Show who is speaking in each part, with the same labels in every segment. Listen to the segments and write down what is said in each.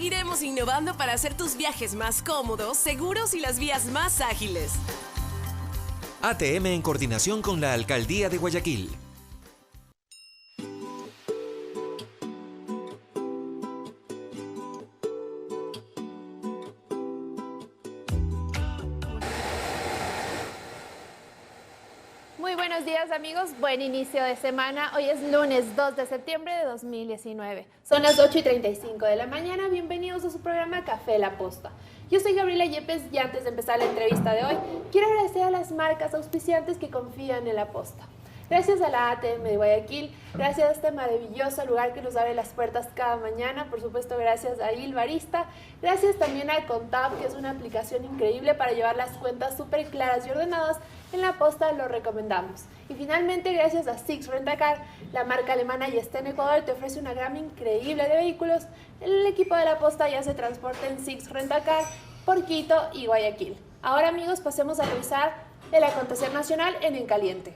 Speaker 1: Seguiremos innovando para hacer tus viajes más cómodos, seguros y las vías más ágiles.
Speaker 2: ATM en coordinación con la Alcaldía de Guayaquil.
Speaker 3: Muy buenos días amigos, buen inicio de semana. Hoy es lunes 2 de septiembre de 2019. Son las 8:35 de la mañana. Bienvenidos a su programa Café La Posta. Yo soy Gabriela Yepes y antes de empezar la entrevista de hoy, quiero agradecer a las marcas auspiciantes que confían en La Posta. Gracias a la ATM de Guayaquil, gracias a este maravilloso lugar que nos abre las puertas cada mañana, por supuesto gracias a Il Barista, gracias también a Contab, que es una aplicación increíble para llevar las cuentas súper claras y ordenadas. En La Posta lo recomendamos. Y finalmente, gracias a Six Rentacar, la marca alemana y está en Ecuador, te ofrece una gama increíble de vehículos. El equipo de La Posta ya se transporta en Six Rentacar por Quito y Guayaquil. Ahora amigos, pasemos a revisar el acontecer nacional en Caliente.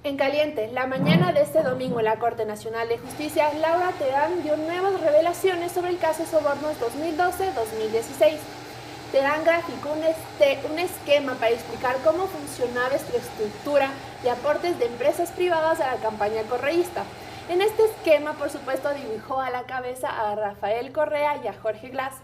Speaker 3: En Caliente, la mañana de este domingo en la Corte Nacional de Justicia, Laura Terán dio nuevas revelaciones sobre el caso Sobornos 2012-2016. Terán graficó un esquema para explicar cómo funcionaba esta estructura de aportes de empresas privadas a la campaña correísta. En este esquema, por supuesto, dibujó a la cabeza a Rafael Correa y a Jorge Glass.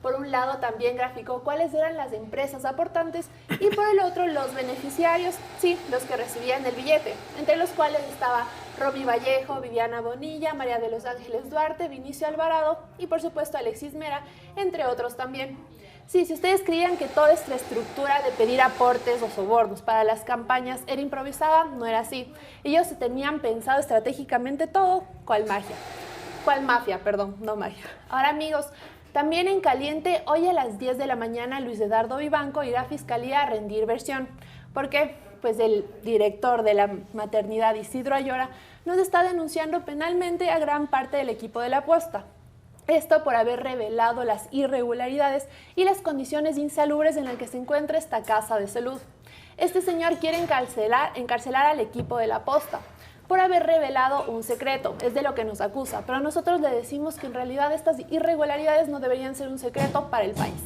Speaker 3: Por un lado también graficó cuáles eran las empresas aportantes y por el otro los beneficiarios, sí, los que recibían el billete, entre los cuales estaba Romy Vallejo, Viviana Bonilla, María de los Ángeles Duarte, Vinicio Alvarado y por supuesto Alexis Mera, entre otros también. Sí, si ustedes creían que toda esta estructura de pedir aportes o sobornos para las campañas era improvisada, no era así. Ellos se tenían pensado estratégicamente todo, ¿cuál magia? ¿Cuál mafia? Perdón, no magia. Ahora amigos, también en Caliente, hoy a las 10 de la mañana, Luis Edardo Vivanco irá a Fiscalía a rendir versión. ¿Por qué? Pues el director de la maternidad, Isidro Ayora, nos está denunciando penalmente a gran parte del equipo de La Posta. Esto por haber revelado las irregularidades y las condiciones insalubres en las que se encuentra esta casa de salud. Este señor quiere encarcelar al equipo de La Posta por haber revelado un secreto, es de lo que nos acusa, pero nosotros le decimos que en realidad estas irregularidades no deberían ser un secreto para el país.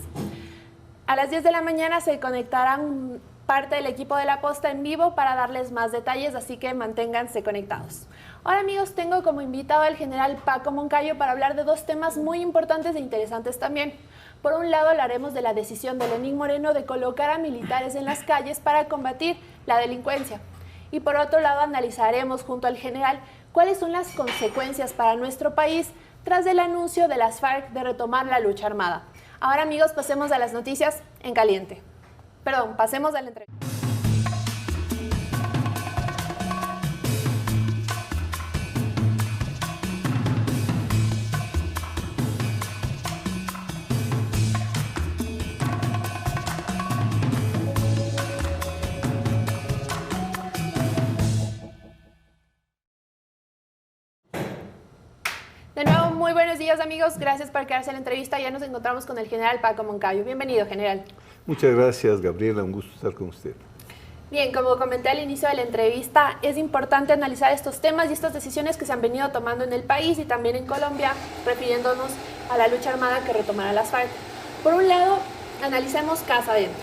Speaker 3: A las 10 de la mañana se conectarán parte del equipo de La Posta en vivo para darles más detalles, así que manténganse conectados. Ahora amigos, tengo como invitado al general Paco Moncayo para hablar de dos temas muy importantes e interesantes también. Por un lado hablaremos de la decisión de Lenín Moreno de colocar a militares en las calles para combatir la delincuencia. Y por otro lado analizaremos junto al general cuáles son las consecuencias para nuestro país tras el anuncio de las FARC de retomar la lucha armada. Ahora amigos, pasemos a las noticias en Caliente. Perdón, pasemos a la entrevista. De nuevo, muy buenos días amigos, gracias por quedarse en la entrevista. Ya nos encontramos con el general Paco Moncayo. Bienvenido, general.
Speaker 4: Muchas gracias, Gabriela, un gusto estar con usted.
Speaker 3: Bien, como comenté al inicio de la entrevista, es importante analizar estos temas y estas decisiones que se han venido tomando en el país y también en Colombia, refiriéndonos a la lucha armada que retomará las FARC. Por un lado, analicemos casa adentro.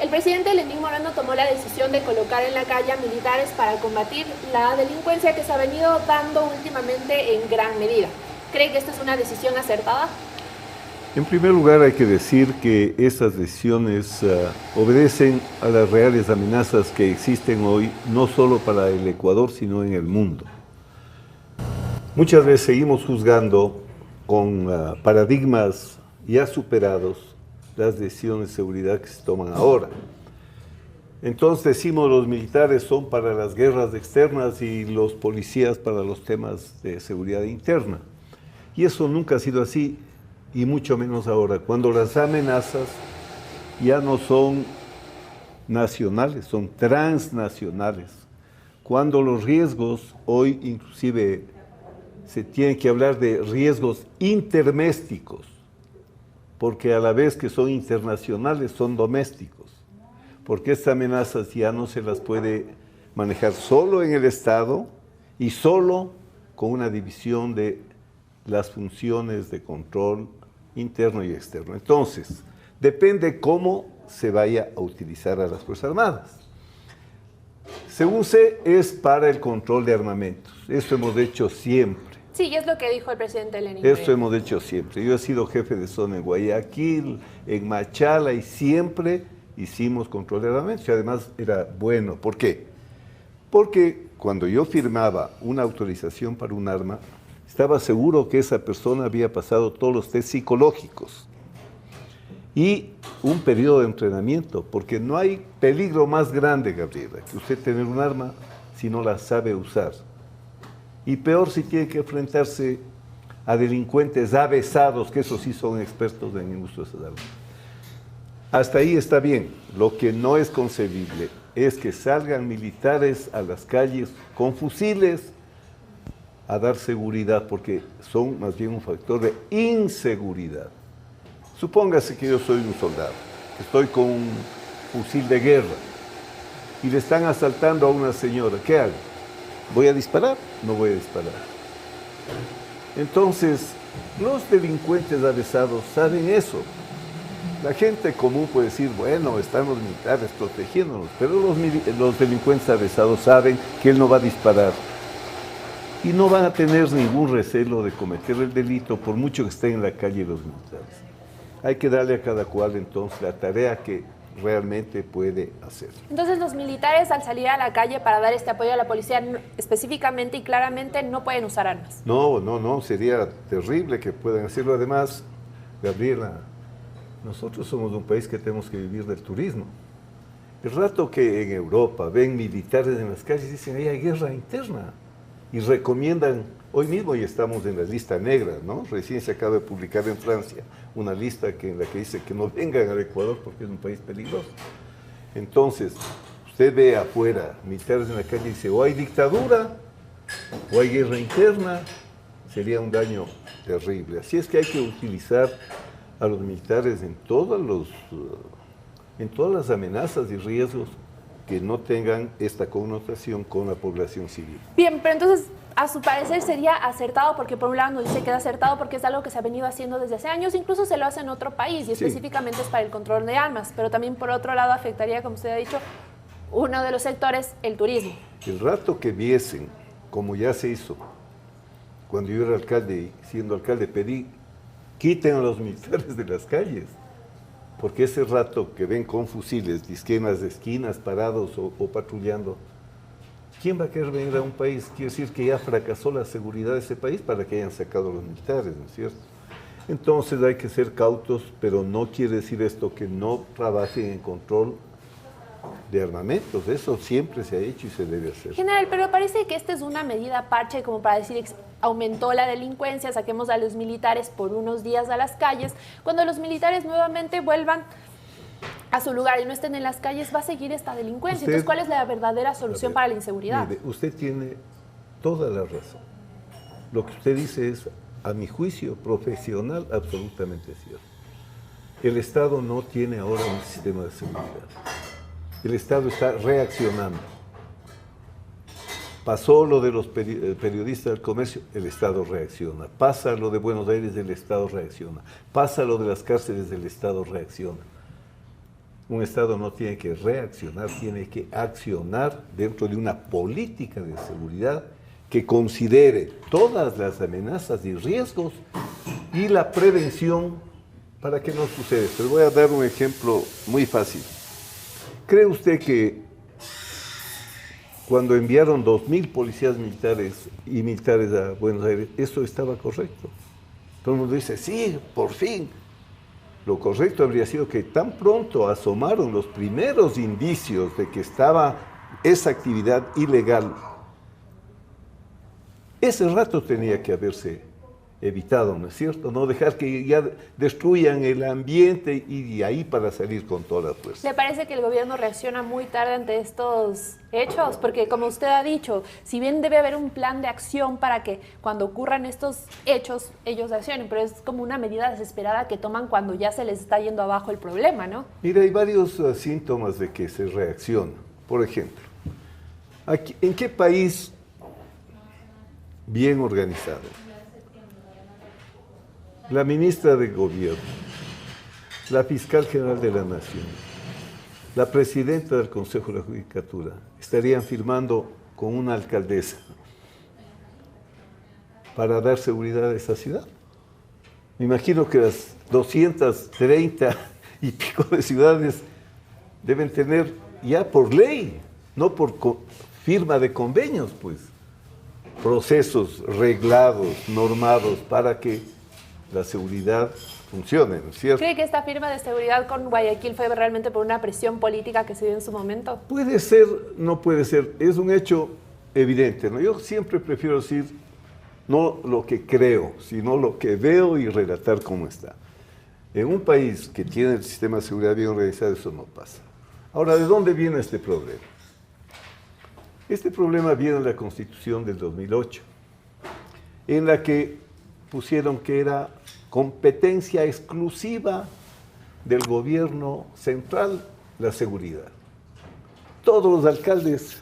Speaker 3: El presidente Lenín Moreno tomó la decisión de colocar en la calle a militares para combatir la delincuencia que se ha venido dando últimamente en gran medida. ¿Cree que esta es una decisión acertada?
Speaker 4: En primer lugar, hay que decir que estas decisiones obedecen a las reales amenazas que existen hoy, no solo para el Ecuador, sino en el mundo. Muchas veces seguimos juzgando con paradigmas ya superados las decisiones de seguridad que se toman ahora. Entonces decimos los militares son para las guerras externas y los policías para los temas de seguridad interna. Y eso nunca ha sido así, y mucho menos ahora, cuando las amenazas ya no son nacionales, son transnacionales. Cuando los riesgos, hoy inclusive se tiene que hablar de riesgos intermésticos, porque a la vez que son internacionales, son domésticos. porque estas amenazas ya no se las puede manejar solo en el Estado y solo con una división de las funciones de control interno y externo. Entonces, depende cómo se vaya a utilizar a las Fuerzas Armadas. Según sé, es para el control de armamentos. Esto hemos hecho siempre.
Speaker 3: Sí, es lo que dijo el presidente Lenín.
Speaker 4: Esto hemos hecho siempre. Yo he sido jefe de zona en Guayaquil, en Machala, y siempre hicimos control de armamentos. Y además era bueno. ¿Por qué? Porque cuando yo firmaba una autorización para un arma, estaba seguro que esa persona había pasado todos los test psicológicos y un periodo de entrenamiento, porque no hay peligro más grande, Gabriela, que usted tener un arma si no la sabe usar. Y peor si tiene que enfrentarse a delincuentes avesados, que esos sí son expertos en el uso de esas armas. Hasta ahí está bien. Lo que no es concebible es que salgan militares a las calles con fusiles a dar seguridad, porque son más bien un factor de inseguridad. Supóngase que yo soy un soldado, que estoy con un fusil de guerra y le están asaltando a una señora. ¿Qué hago? ¿Voy a disparar? No voy a disparar. Entonces, los delincuentes avesados saben eso. La gente común puede decir, bueno, están los militares protegiéndonos, pero los delincuentes avesados saben que él no va a disparar y no van a tener ningún recelo de cometer el delito por mucho que estén en la calle los militares. Hay que darle a cada cual entonces la tarea que realmente puede hacer.
Speaker 3: Entonces los militares al salir a la calle para dar este apoyo a la policía específicamente y claramente no pueden usar armas.
Speaker 4: No, sería terrible que puedan hacerlo. Además, Gabriela, nosotros somos un país que tenemos que vivir del turismo. El rato que en Europa ven militares en las calles dicen, ahí hay guerra interna, y recomiendan, hoy mismo ya estamos en la lista negra, ¿no? Recién se acaba de publicar en Francia una lista en la que dice que no vengan al Ecuador porque es un país peligroso. Entonces, usted ve afuera militares en la calle y dice, o hay dictadura, o hay guerra interna, sería un daño terrible. Así es que hay que utilizar a los militares en todas las amenazas y riesgos que no tengan esta connotación con la población civil.
Speaker 3: Bien, pero entonces, a su parecer sería acertado, porque por un lado nos dice que es acertado porque es algo que se ha venido haciendo desde hace años, incluso se lo hace en otro país y específicamente es para el control de armas, pero también por otro lado afectaría, como usted ha dicho, uno de los sectores, el turismo.
Speaker 4: El rato que viesen, como ya se hizo, cuando yo era alcalde y siendo alcalde pedí, quiten a los militares de las calles, porque ese rato que ven con fusiles, disquemas de esquinas parados o patrullando, ¿quién va a querer venir a un país? Quiere decir que ya fracasó la seguridad de ese país para que hayan sacado a los militares, ¿no es cierto? Entonces hay que ser cautos, pero no quiere decir esto que no trabajen en control de armamentos. Eso siempre se ha hecho y se debe hacer.
Speaker 3: General, pero parece que esta es una medida parche como para decir aumentó la delincuencia, saquemos a los militares por unos días a las calles. Cuando los militares nuevamente vuelvan a su lugar y no estén en las calles, va a seguir esta delincuencia. Entonces, ¿cuál es la verdadera solución para la inseguridad?
Speaker 4: Mire, usted tiene toda la razón. Lo que usted dice es, a mi juicio profesional, absolutamente cierto. El Estado no tiene ahora un sistema de seguridad. El Estado está reaccionando. Pasó lo de los periodistas del comercio, el Estado reacciona. Pasa lo de Buenos Aires, el Estado reacciona. Pasa lo de las cárceles, el Estado reacciona. Un Estado no tiene que reaccionar, tiene que accionar dentro de una política de seguridad que considere todas las amenazas y riesgos y la prevención para que no suceda. Les voy a dar un ejemplo muy fácil. ¿Cree usted que cuando enviaron 2.000 policías militares a Buenos Aires, eso estaba correcto? Todo el mundo dice, sí, por fin. Lo correcto habría sido que tan pronto asomaron los primeros indicios de que estaba esa actividad ilegal, ese rato tenía que haberse evitado, ¿no es cierto? No dejar que ya destruyan el ambiente y de ahí para salir con toda la fuerza.
Speaker 3: ¿Le parece que el gobierno reacciona muy tarde ante estos hechos? Porque como usted ha dicho, si bien debe haber un plan de acción para que cuando ocurran estos hechos ellos accionen, pero es como una medida desesperada que toman cuando ya se les está yendo abajo el problema, ¿no?
Speaker 4: Mira, hay varios síntomas de que se reacciona. Por ejemplo, ¿en qué país bien organizado? La ministra de Gobierno, la fiscal general de la Nación, la presidenta del Consejo de la Judicatura estarían firmando con una alcaldesa para dar seguridad a esa ciudad. Me imagino que las 230 y pico de ciudades deben tener ya por ley, no por firma de convenios, pues, procesos reglados, normados para que la seguridad funcione, ¿no es cierto?
Speaker 3: ¿Cree que esta firma de seguridad con Guayaquil fue realmente por una presión política que se dio en su momento?
Speaker 4: Puede ser, no puede ser, es un hecho evidente, ¿no? Yo siempre prefiero decir no lo que creo, sino lo que veo y relatar cómo está. En un país que tiene el sistema de seguridad bien organizado, eso no pasa. Ahora, ¿de dónde viene este problema? Este problema viene de la Constitución del 2008, en la que pusieron que era competencia exclusiva del gobierno central la seguridad. Todos los alcaldes,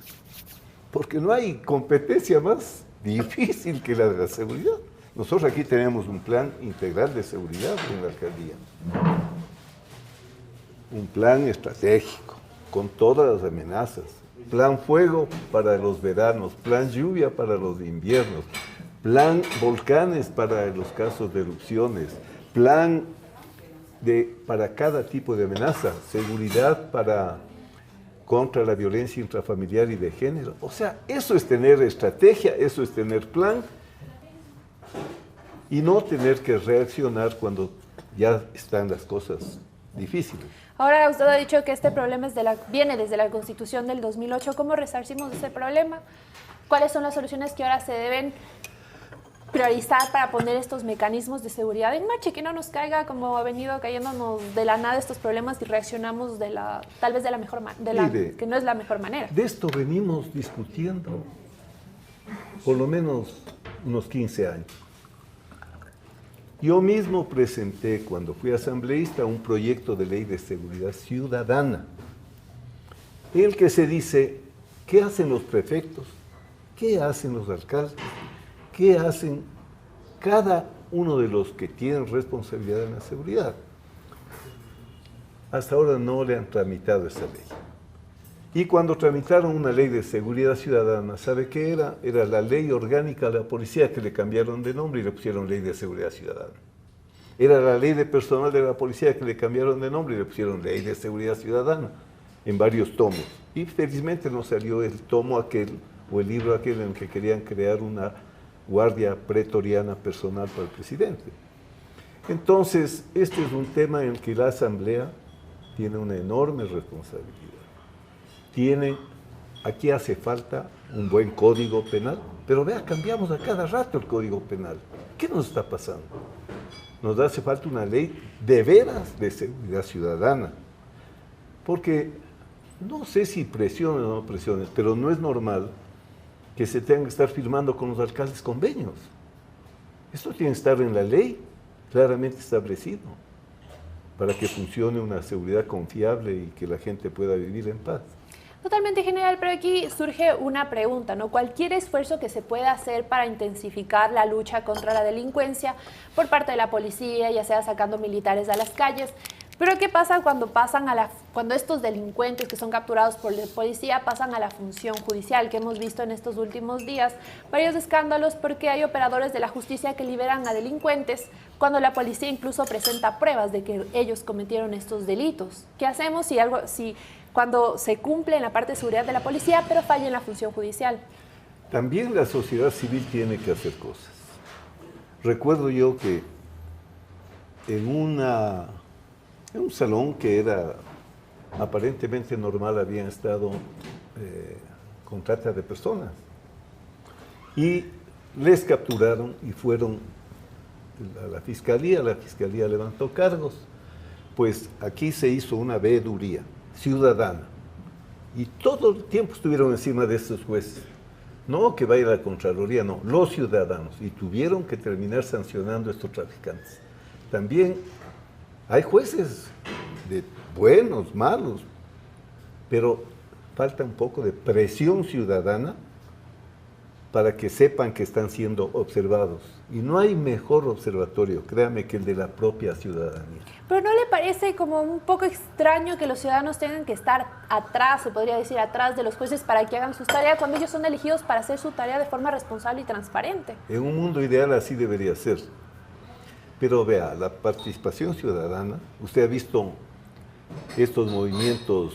Speaker 4: porque no hay competencia más difícil que la de la seguridad. Nosotros aquí tenemos un plan integral de seguridad en la alcaldía. Un plan estratégico, con todas las amenazas. Plan fuego para los veranos, plan lluvia para los inviernos, plan volcanes para los casos de erupciones, plan para cada tipo de amenaza, seguridad contra la violencia intrafamiliar y de género. O sea, eso es tener estrategia, eso es tener plan y no tener que reaccionar cuando ya están las cosas difíciles.
Speaker 3: Ahora usted ha dicho que este problema viene desde la Constitución del 2008. ¿Cómo resarcimos ese problema? ¿Cuáles son las soluciones que ahora se deben priorizar para poner estos mecanismos de seguridad en marcha y que no nos caiga como ha venido cayéndonos de la nada estos problemas y reaccionamos tal vez de la mejor manera, que no es la mejor manera?
Speaker 4: De esto venimos discutiendo por lo menos unos 15 años. Yo mismo presenté, cuando fui asambleísta, un proyecto de ley de seguridad ciudadana, en el que se dice qué hacen los prefectos, qué hacen los alcaldes, qué hacen cada uno de los que tienen responsabilidad en la seguridad. Hasta ahora no le han tramitado esa ley. Y cuando tramitaron una ley de seguridad ciudadana, ¿sabe qué era? Era la ley orgánica de la policía, que le cambiaron de nombre y le pusieron ley de seguridad ciudadana. Era la ley de personal de la policía, que le cambiaron de nombre y le pusieron ley de seguridad ciudadana, en varios tomos. Y felizmente no salió el tomo aquel, o el libro aquel en el que querían crear una guardia pretoriana personal para el presidente. Entonces, este es un tema en el que la Asamblea tiene una enorme responsabilidad. Aquí hace falta un buen código penal, pero vea, cambiamos a cada rato el código penal. ¿Qué nos está pasando? Nos hace falta una ley de veras de seguridad ciudadana, porque no sé si presiones o no presiones, pero no es normal que se tengan que estar firmando con los alcaldes convenios. Esto tiene que estar en la ley, claramente establecido, para que funcione una seguridad confiable y que la gente pueda vivir en paz.
Speaker 3: Totalmente, general, pero aquí surge una pregunta, ¿no? Cualquier esfuerzo que se pueda hacer para intensificar la lucha contra la delincuencia por parte de la policía, ya sea sacando militares a las calles, pero ¿qué pasa cuando estos delincuentes que son capturados por la policía pasan a la función judicial? Que hemos visto en estos últimos días varios escándalos porque hay operadores de la justicia que liberan a delincuentes cuando la policía incluso presenta pruebas de que ellos cometieron estos delitos. ¿Qué hacemos cuando se cumple en la parte de seguridad de la policía, pero falla en la función judicial?
Speaker 4: También la sociedad civil tiene que hacer cosas. Recuerdo yo que en un salón que era aparentemente normal habían estado con trata de personas y les capturaron y fueron a la fiscalía levantó cargos. Pues aquí se hizo una veeduría ciudadana y todo el tiempo estuvieron encima de estos jueces. No que vaya la Contraloría, no, los ciudadanos, y tuvieron que terminar sancionando a estos traficantes. También hay jueces de buenos, malos, pero falta un poco de presión ciudadana para que sepan que están siendo observados. Y no hay mejor observatorio, créame, que el de la propia ciudadanía.
Speaker 3: Pero ¿no le parece como un poco extraño que los ciudadanos tengan que estar atrás, se podría decir, atrás de los jueces para que hagan sus tareas cuando ellos son elegidos para hacer su tarea de forma responsable y transparente?
Speaker 4: En un mundo ideal así debería ser. Pero vea, la participación ciudadana, usted ha visto estos movimientos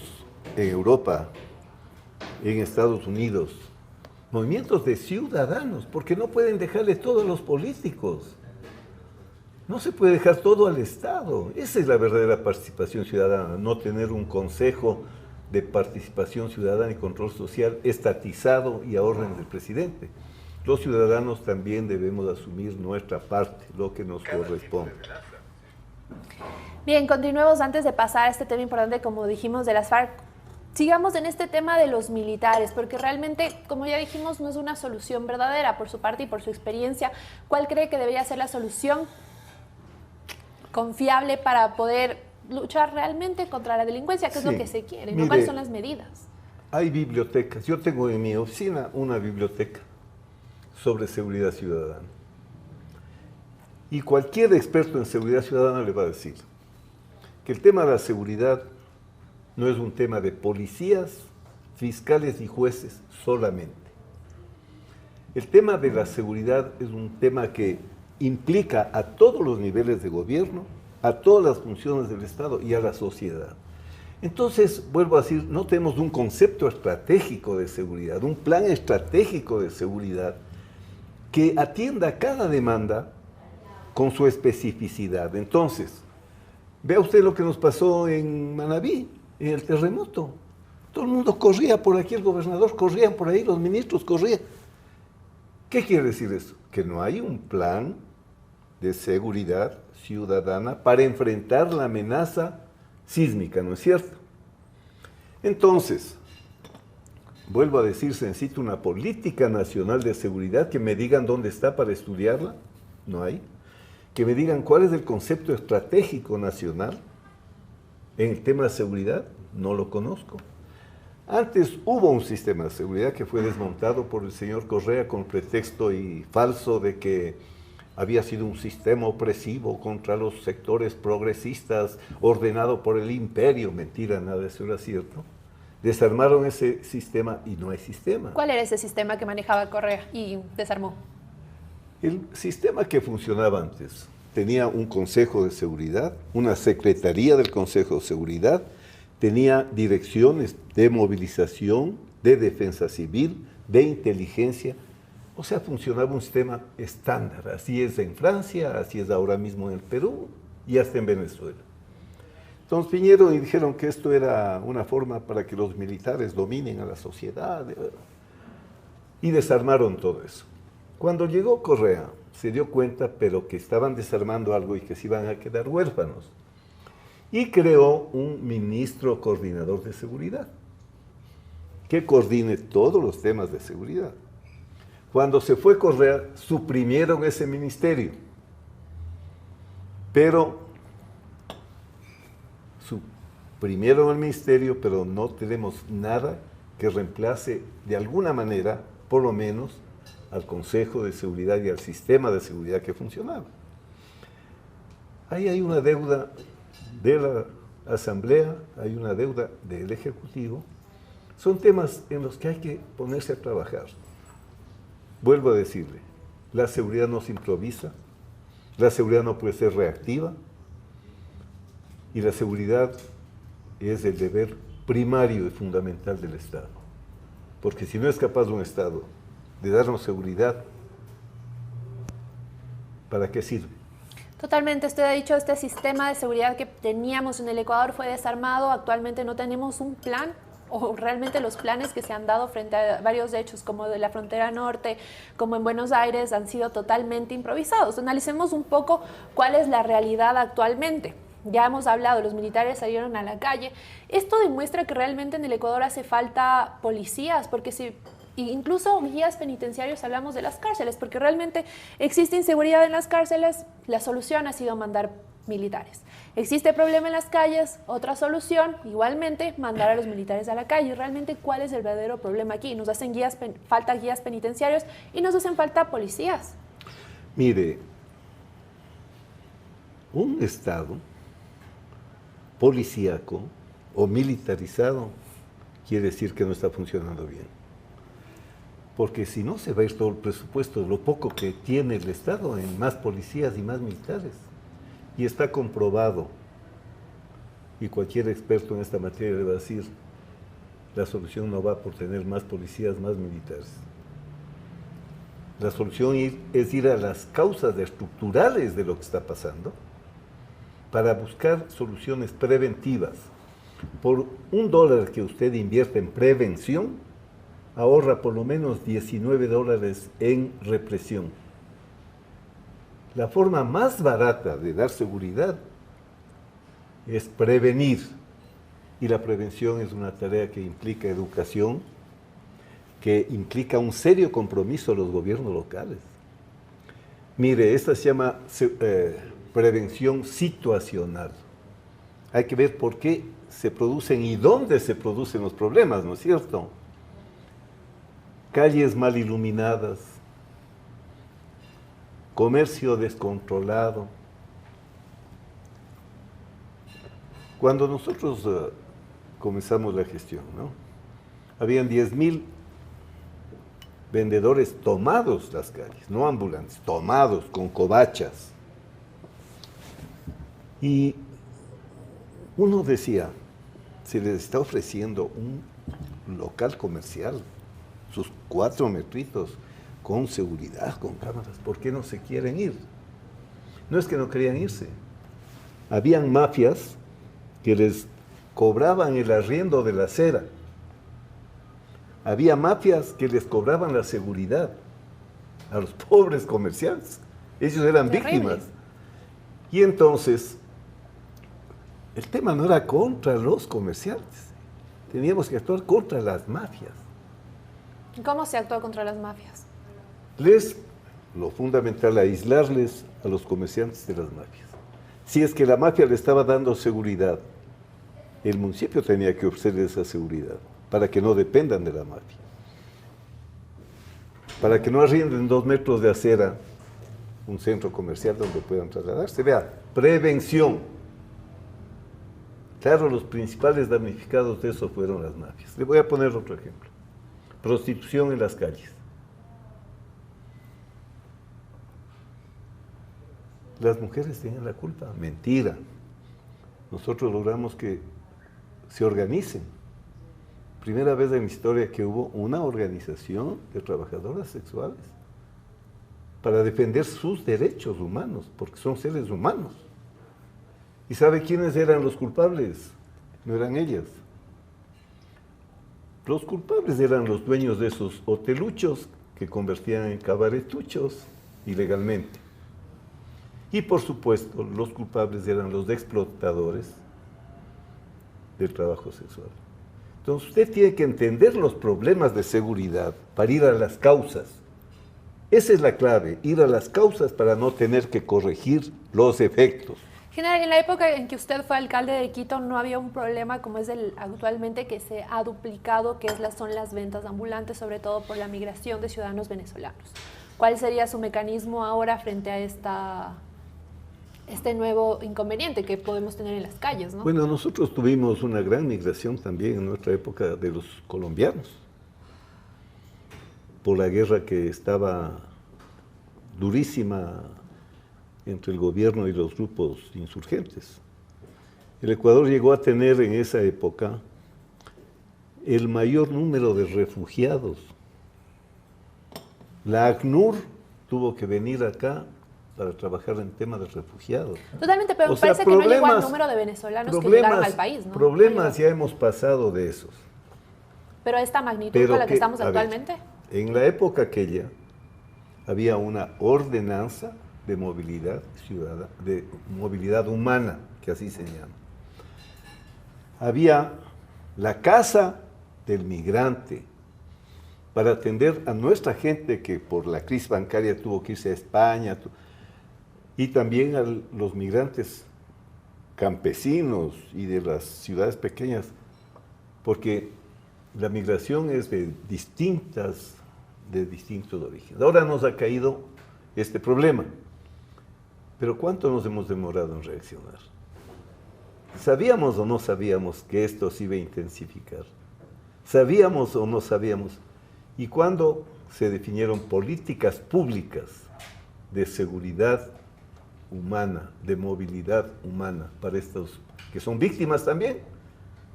Speaker 4: en Europa, en Estados Unidos, movimientos de ciudadanos, porque no pueden dejarle todo a los políticos. No se puede dejar todo al Estado. Esa es la verdadera participación ciudadana, no tener un consejo de participación ciudadana y control social estatizado y a orden del presidente. Los ciudadanos también debemos asumir nuestra parte, lo que nos corresponde.
Speaker 3: Bien, continuemos antes de pasar a este tema importante, como dijimos, de las FARC. Sigamos en este tema de los militares, porque realmente, como ya dijimos, no es una solución verdadera por su parte y por su experiencia. ¿Cuál cree que debería ser la solución confiable para poder luchar realmente contra la delincuencia, que es lo que se quiere? ¿No? ¿Cuáles son las medidas?
Speaker 4: Hay bibliotecas. Yo tengo en mi oficina una biblioteca sobre seguridad ciudadana. Y cualquier experto en seguridad ciudadana le va a decir que el tema de la seguridad no es un tema de policías, fiscales y jueces solamente. El tema de la seguridad es un tema que implica a todos los niveles de gobierno, a todas las funciones del Estado y a la sociedad. Entonces, vuelvo a decir, no tenemos un concepto estratégico de seguridad, un plan estratégico de seguridad que atienda cada demanda con su especificidad. Entonces, vea usted lo que nos pasó en Manabí, en el terremoto. Todo el mundo corría por aquí, el gobernador corría por ahí, los ministros corrían. ¿Qué quiere decir eso? Que no hay un plan de seguridad ciudadana para enfrentar la amenaza sísmica, ¿no es cierto? Entonces, vuelvo a decir, se necesita una política nacional de seguridad, que me digan dónde está para estudiarla, no hay. Que me digan cuál es el concepto estratégico nacional en el tema de seguridad, no lo conozco. Antes hubo un sistema de seguridad que fue desmontado por el señor Correa con pretexto y falso de que había sido un sistema opresivo contra los sectores progresistas ordenado por el imperio. Mentira, nada de eso era cierto. Desarmaron ese sistema y no hay sistema.
Speaker 3: ¿Cuál era ese sistema que manejaba Correa y desarmó?
Speaker 4: El sistema que funcionaba antes tenía un Consejo de Seguridad, una Secretaría del Consejo de Seguridad, tenía direcciones de movilización, de defensa civil, de inteligencia. O sea, funcionaba un sistema estándar. Así es en Francia, así es ahora mismo en el Perú y hasta en Venezuela. Entonces vinieron y dijeron que esto era una forma para que los militares dominen a la sociedad y desarmaron todo eso. Cuando llegó Correa, se dio cuenta, pero que estaban desarmando algo y que se iban a quedar huérfanos. Y creó un ministro coordinador de seguridad, que coordine todos los temas de seguridad. Cuando se fue Correa, suprimieron ese ministerio, pero suprimieron el ministerio, pero no tenemos nada que reemplace de alguna manera, por lo menos, al Consejo de Seguridad y al sistema de seguridad que funcionaba. Ahí hay una deuda de la Asamblea, hay una deuda del Ejecutivo. Son temas en los que hay que ponerse a trabajar. Vuelvo a decirle, la seguridad no se improvisa, la seguridad no puede ser reactiva, y la seguridad es el deber primario y fundamental del Estado. Porque si no es capaz un Estado de darnos seguridad, ¿para qué sirve?
Speaker 3: Totalmente, usted ha dicho, este sistema de seguridad que teníamos en el Ecuador fue desarmado, actualmente no tenemos un plan o realmente los planes que se han dado frente a varios hechos, como de la frontera norte, como en Buenos Aires, han sido totalmente improvisados. Analicemos un poco cuál es la realidad actualmente. Ya hemos hablado, los militares salieron a la calle. Esto demuestra que realmente en el Ecuador hace falta policías, porque si incluso guías penitenciarios, hablamos de las cárceles, porque realmente existe inseguridad en las cárceles, la solución ha sido mandar militares. Existe problema en las calles, otra solución, igualmente, mandar a los militares a la calle. Realmente, ¿cuál es el verdadero problema aquí? Nos hacen falta guías penitenciarios y nos hacen falta policías.
Speaker 4: Mire, un Estado policíaco o militarizado quiere decir que no está funcionando bien. Porque si no, se va a ir todo el presupuesto, lo poco que tiene el Estado en más policías y más militares. Y está comprobado, y cualquier experto en esta materia le va a decir, la solución no va por tener más policías, más militares. La solución es ir a las causas estructurales de lo que está pasando para buscar soluciones preventivas. Por $1 que usted invierte en prevención, ahorra por lo menos $19 en represión. La forma más barata de dar seguridad es prevenir. Y la prevención es una tarea que implica educación, que implica un serio compromiso de los gobiernos locales. Mire, esta se llama prevención situacional. Hay que ver por qué se producen y dónde se producen los problemas, ¿no es cierto? Calles mal iluminadas, comercio descontrolado. Cuando nosotros comenzamos la gestión, ¿no? Habían 10.000 vendedores tomados las calles, no ambulantes, tomados con covachas. Y uno decía, se les está ofreciendo un local comercial, sus 4 metritos, con seguridad, con cámaras, ¿por qué no se quieren ir? No es que no querían irse. Habían mafias que les cobraban el arriendo de la acera. Había mafias que les cobraban la seguridad a los pobres comerciantes. Ellos eran víctimas. Y entonces, el tema no era contra los comerciantes. Teníamos que actuar contra las mafias.
Speaker 3: ¿Cómo se actúa contra las mafias?
Speaker 4: Lo fundamental, aislarles a los comerciantes de las mafias. Si es que la mafia le estaba dando seguridad, el municipio tenía que ofrecerle esa seguridad para que no dependan de la mafia. Para que no arrienden 2 metros de acera un centro comercial donde puedan trasladarse. Vea, prevención. Claro, los principales damnificados de eso fueron las mafias. Le voy a poner otro ejemplo. Prostitución en las calles. Las mujeres tenían la culpa. Mentira. Nosotros logramos que se organicen. Primera vez en la historia que hubo una organización de trabajadoras sexuales para defender sus derechos humanos, porque son seres humanos. ¿Y sabe quiénes eran los culpables? No eran ellas. Los culpables eran los dueños de esos hoteluchos que convertían en cabaretuchos ilegalmente. Y por supuesto, los culpables eran los explotadores del trabajo sexual. Entonces usted tiene que entender los problemas de seguridad para ir a las causas. Esa es la clave, ir a las causas para no tener que corregir los efectos.
Speaker 3: General, en la época en que usted fue alcalde de Quito no había un problema como es el actualmente, que se ha duplicado, que son las ventas ambulantes, sobre todo por la migración de ciudadanos venezolanos. ¿Cuál sería su mecanismo ahora frente a este nuevo inconveniente que podemos tener en las calles, ¿no?
Speaker 4: Bueno, nosotros tuvimos una gran migración también en nuestra época de los colombianos, por la guerra que estaba durísima entre el gobierno y los grupos insurgentes. El Ecuador llegó a tener en esa época el mayor número de refugiados. La ACNUR tuvo que venir acá para trabajar en temas de refugiados.
Speaker 3: Totalmente, pero parece que no llegó al número de venezolanos que llegaron al país, ¿no?
Speaker 4: Problemas ya hemos pasado de esos.
Speaker 3: Pero a esta magnitud
Speaker 4: Pero
Speaker 3: con la que estamos actualmente.
Speaker 4: En la época aquella había una ordenanza de movilidad ciudadana, de movilidad humana, que así se llama. Había la casa del migrante para atender a nuestra gente que por la crisis bancaria tuvo que irse a España, y también a los migrantes campesinos y de las ciudades pequeñas, porque la migración es de distintos orígenes. Ahora nos ha caído este problema, pero ¿cuánto nos hemos demorado en reaccionar? ¿Sabíamos o no sabíamos que esto se iba a intensificar? ¿Sabíamos o no sabíamos? ¿Y cuándo se definieron políticas públicas de seguridad humana, de movilidad humana para estos que son víctimas también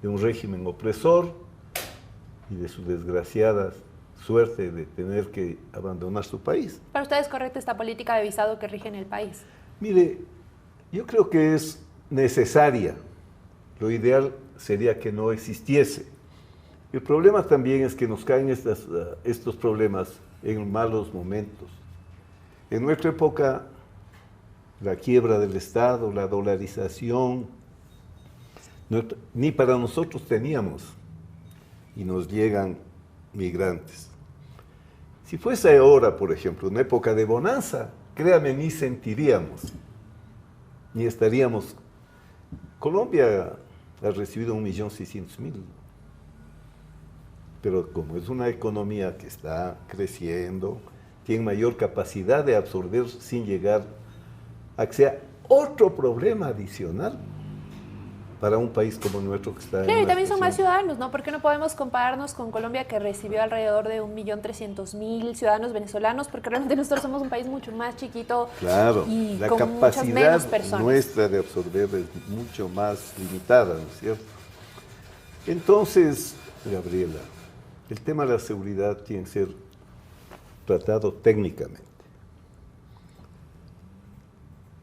Speaker 4: de un régimen opresor y de su desgraciada suerte de tener que abandonar su país?
Speaker 3: ¿Para usted es correcta esta política de visado que rige en el país?
Speaker 4: Mire, yo creo que es necesaria. Lo ideal sería que no existiese. El problema también es que nos caen estos problemas en malos momentos. En nuestra época, la quiebra del Estado, la dolarización, ni para nosotros teníamos, y nos llegan migrantes. Si fuese ahora, por ejemplo, una época de bonanza, créame, ni sentiríamos, ni estaríamos. Colombia ha recibido 1.600.000, pero como es una economía que está creciendo, tiene mayor capacidad de absorber sin llegar a que sea otro problema adicional para un país como nuestro que está
Speaker 3: Claro,
Speaker 4: en
Speaker 3: y también son más
Speaker 4: situación.
Speaker 3: ciudadanos, ¿no? ¿Por qué no podemos compararnos con Colombia, que recibió alrededor de 1.300.000 ciudadanos venezolanos? Porque realmente nosotros somos un país mucho más chiquito,
Speaker 4: Claro,
Speaker 3: y
Speaker 4: la
Speaker 3: con muchas menos
Speaker 4: capacidad
Speaker 3: personas.
Speaker 4: nuestra de absorber es mucho más limitada, ¿no es cierto? Entonces, Gabriela, el tema de la seguridad tiene que ser tratado técnicamente.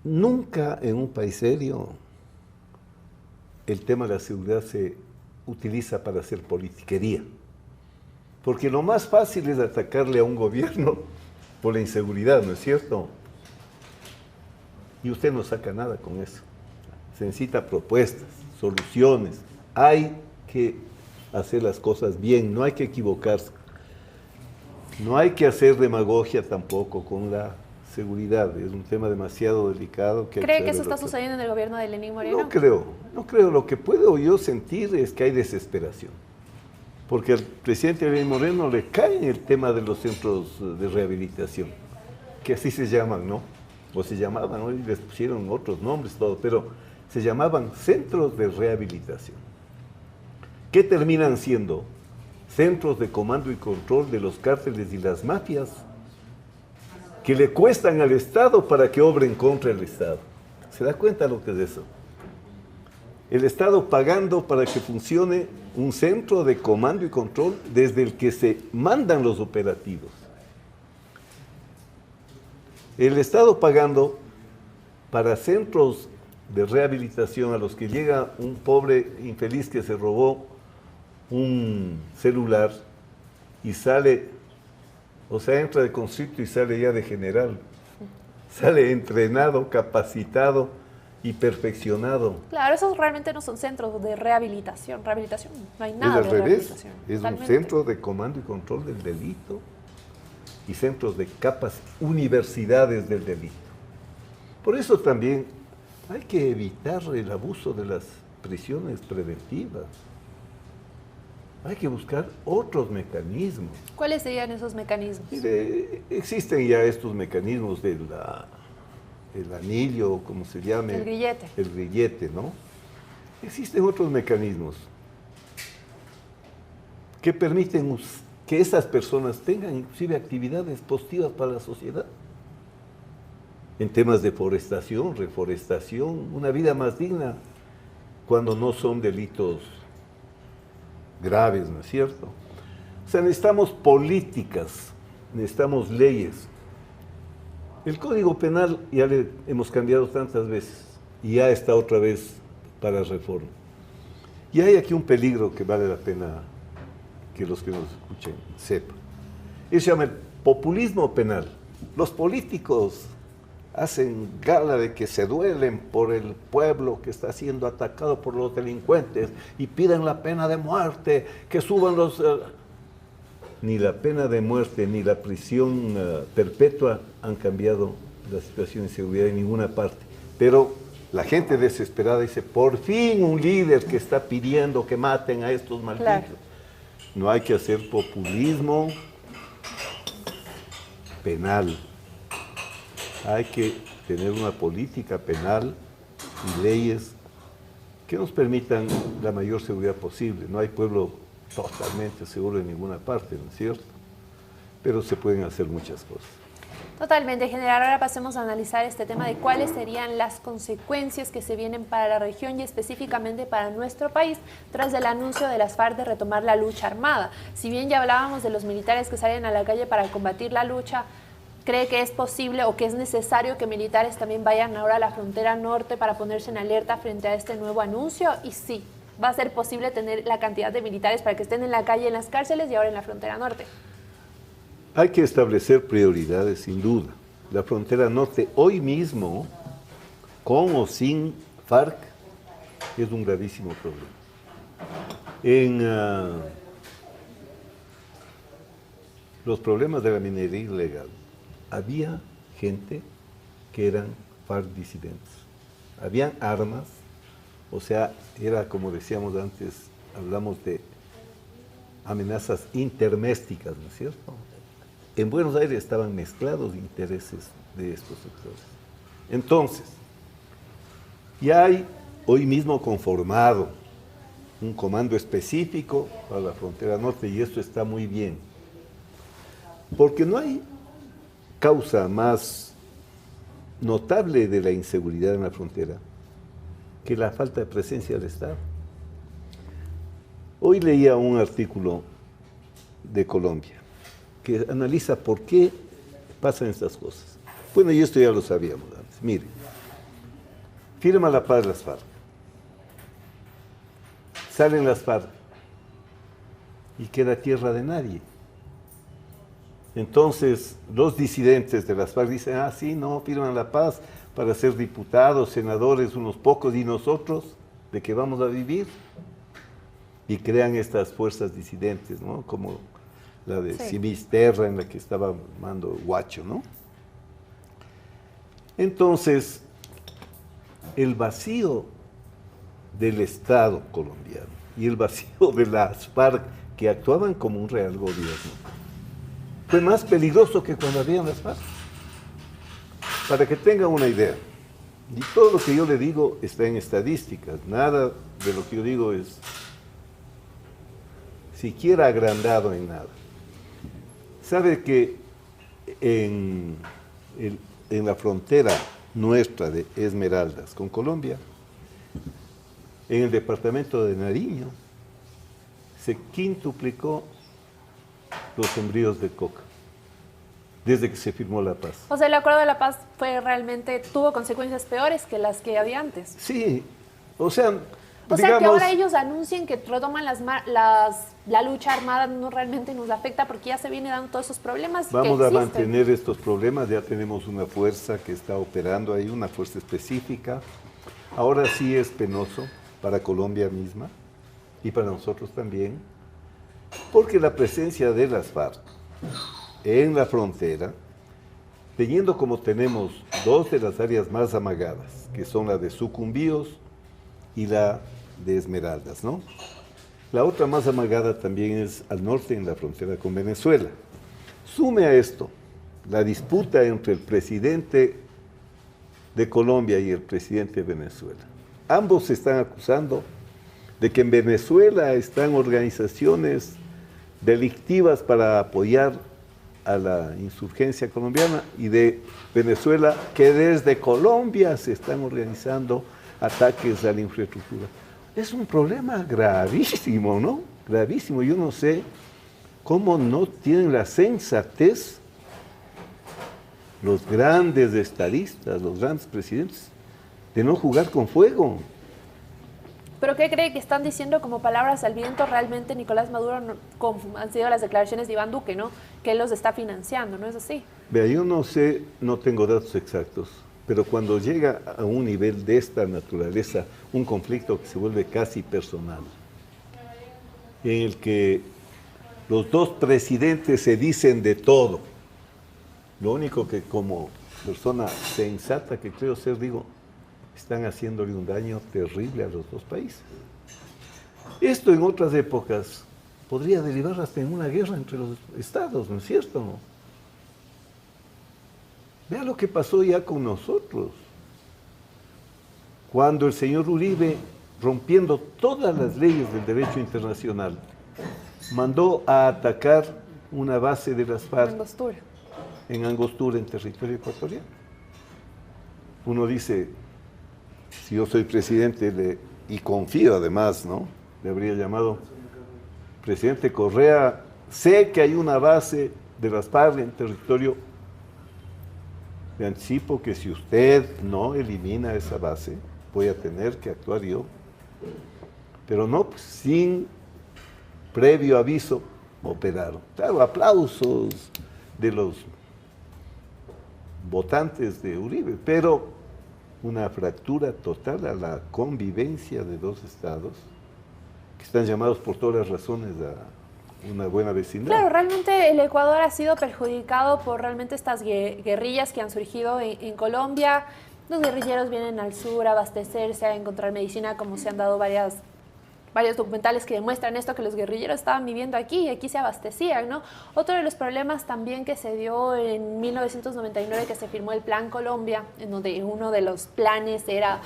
Speaker 4: Nunca en un país serio el tema de la seguridad se utiliza para hacer politiquería. Porque lo más fácil es atacarle a un gobierno por la inseguridad, ¿no es cierto? Y usted no saca nada con eso. Se necesita propuestas, soluciones. Hay que hacer las cosas bien, no hay que equivocarse. No hay que hacer demagogia tampoco con la seguridad. Es un tema demasiado delicado.
Speaker 3: ¿Cree que eso está sucediendo en el gobierno de Lenín Moreno?
Speaker 4: No creo. Lo que puedo yo sentir es que hay desesperación. Porque al presidente Lenín Moreno le cae en el tema de los centros de rehabilitación, que así se llaman, ¿no? O se llamaban, hoy les pusieron otros nombres, todo, pero se llamaban centros de rehabilitación. ¿Qué terminan siendo? Centros de comando y control de los cárteles y las mafias, que le cuestan al Estado para que obren contra el Estado. ¿Se da cuenta lo que es eso? El Estado pagando para que funcione un centro de comando y control desde el que se mandan los operativos. El Estado pagando para centros de rehabilitación a los que llega un pobre infeliz que se robó un celular y sale, o sea, entra de conscripto y sale ya de general. Sale entrenado, capacitado y perfeccionado.
Speaker 3: Claro, esos realmente no son centros de rehabilitación. Rehabilitación, no hay nada
Speaker 4: Es al
Speaker 3: de
Speaker 4: revés,
Speaker 3: rehabilitación.
Speaker 4: es
Speaker 3: Totalmente.
Speaker 4: un centro de comando y control del delito y centros de universidades del delito. Por eso también hay que evitar el abuso de las prisiones preventivas. Hay que buscar otros mecanismos.
Speaker 3: ¿Cuáles serían esos mecanismos?
Speaker 4: Mire, existen ya estos mecanismos del el anillo, como se llame.
Speaker 3: El grillete.
Speaker 4: El grillete, ¿no? Existen otros mecanismos que permiten que esas personas tengan inclusive actividades positivas para la sociedad. En temas de forestación, reforestación, una vida más digna, cuando no son delitos graves, ¿no es cierto? O sea, necesitamos políticas, necesitamos leyes. El Código Penal ya le hemos cambiado tantas veces y ya está otra vez para reforma. Y hay aquí un peligro que vale la pena que los que nos escuchen sepan. Eso se llama el populismo penal. Los políticos hacen gala de que se duelen por el pueblo que está siendo atacado por los delincuentes y piden la pena de muerte, que suban los... Ni la pena de muerte ni la prisión perpetua han cambiado la situación de seguridad en ninguna parte. Pero la gente desesperada dice, por fin un líder que está pidiendo que maten a estos malditos. Claro. No hay que hacer populismo penal. Hay que tener una política penal y leyes que nos permitan la mayor seguridad posible. No hay pueblo totalmente seguro en ninguna parte, ¿no es cierto? Pero se pueden hacer muchas cosas.
Speaker 3: Totalmente, general. Ahora pasemos a analizar este tema de cuáles serían las consecuencias que se vienen para la región y específicamente para nuestro país tras el anuncio de las FARC de retomar la lucha armada. Si bien ya hablábamos de los militares que salen a la calle para combatir la lucha, ¿cree que es posible o que es necesario que militares también vayan ahora a la frontera norte para ponerse en alerta frente a este nuevo anuncio? Y sí, ¿va a ser posible tener la cantidad de militares para que estén en la calle, en las cárceles y ahora en la frontera norte?
Speaker 4: Hay que establecer prioridades, sin duda. La frontera norte, hoy mismo, con o sin FARC, es un gravísimo problema. En los problemas de la minería ilegal, había gente que eran FARC disidentes. Habían armas, o sea, era como decíamos antes, hablamos de amenazas intermésticas, ¿no es cierto? En Buenos Aires estaban mezclados intereses de estos sectores. Entonces, ya hay hoy mismo conformado un comando específico para la frontera norte y esto está muy bien. Porque no hay causa más notable de la inseguridad en la frontera que la falta de presencia del Estado. Hoy leía un artículo de Colombia que analiza por qué pasan estas cosas. Bueno, y esto ya lo sabíamos antes. Mire, firma la paz las FARC. Salen las FARC y queda tierra de nadie. Entonces, los disidentes de las FARC dicen, ah, sí, no, firman la paz para ser diputados, senadores, unos pocos, y nosotros, ¿de qué vamos a vivir? Y crean estas fuerzas disidentes, ¿no? Como la de Simisterra, en la que estaba Mando Guacho, ¿no? Entonces, el vacío del Estado colombiano y el vacío de las FARC, que actuaban como un real gobierno, fue más peligroso que cuando habían las FARC. Para que tengan una idea, y todo lo que yo le digo está en estadísticas, nada de lo que yo digo es siquiera agrandado en nada. Sabe que en la frontera nuestra de Esmeraldas con Colombia, en el departamento de Nariño, se quintuplicó los sembríos de coca desde que se firmó la paz.
Speaker 3: O sea, el acuerdo de la paz tuvo consecuencias peores que las que había antes.
Speaker 4: Sí, o sea,
Speaker 3: digamos, que ahora ellos anuncien que retoman la lucha armada no realmente nos afecta porque ya se viene dando todos esos problemas.
Speaker 4: Vamos a mantener estos problemas, ya tenemos una fuerza que está operando ahí, una fuerza específica. Ahora sí es penoso para Colombia misma y para nosotros también, porque la presencia de las FARC en la frontera, teniendo como tenemos dos de las áreas más amagadas, que son la de Sucumbíos y la de Esmeraldas, ¿no? La otra más amagada también es al norte, en la frontera con Venezuela. Sume a esto la disputa entre el presidente de Colombia y el presidente de Venezuela. Ambos se están acusando de que en Venezuela están organizaciones delictivas para apoyar a la insurgencia colombiana y de Venezuela que desde Colombia se están organizando ataques a la infraestructura. Es un problema gravísimo, ¿no? Gravísimo. Yo no sé cómo no tienen la sensatez los grandes estadistas, los grandes presidentes, de no jugar con fuego.
Speaker 3: ¿Pero qué cree que están diciendo como palabras al viento realmente Nicolás Maduro? Han sido las declaraciones de Iván Duque, ¿no? Que él los está financiando, ¿no es así?
Speaker 4: Vea, yo no sé, no tengo datos exactos, pero cuando llega a un nivel de esta naturaleza, un conflicto que se vuelve casi personal, en el que los dos presidentes se dicen de todo, lo único que como persona sensata que creo ser, digo, están haciéndole un daño terrible a los dos países. Esto en otras épocas podría derivar hasta en una guerra entre los estados, ¿no es cierto? Vea lo que pasó ya con nosotros. Cuando el señor Uribe, rompiendo todas las leyes del derecho internacional, mandó a atacar una base de las FARC en Angostura, en territorio ecuatoriano. Uno dice, si yo soy presidente, y confío además, ¿no? Le habría llamado, presidente Correa, sé que hay una base de las FARC en territorio. Le anticipo que si usted no elimina esa base, voy a tener que actuar yo. Pero no, pues, sin previo aviso, operaron. Claro, aplausos de los votantes de Uribe, pero una fractura total a la convivencia de dos estados que están llamados por todas las razones a una buena vecindad.
Speaker 3: Claro, realmente el Ecuador ha sido perjudicado por realmente estas guerrillas que han surgido en Colombia. Los guerrilleros vienen al sur a abastecerse, a encontrar medicina, como se han dado varios documentales que demuestran esto, que los guerrilleros estaban viviendo aquí y aquí se abastecían, ¿no? Otro de los problemas también que se dio en 1999, que se firmó el Plan Colombia, en donde uno de los planes era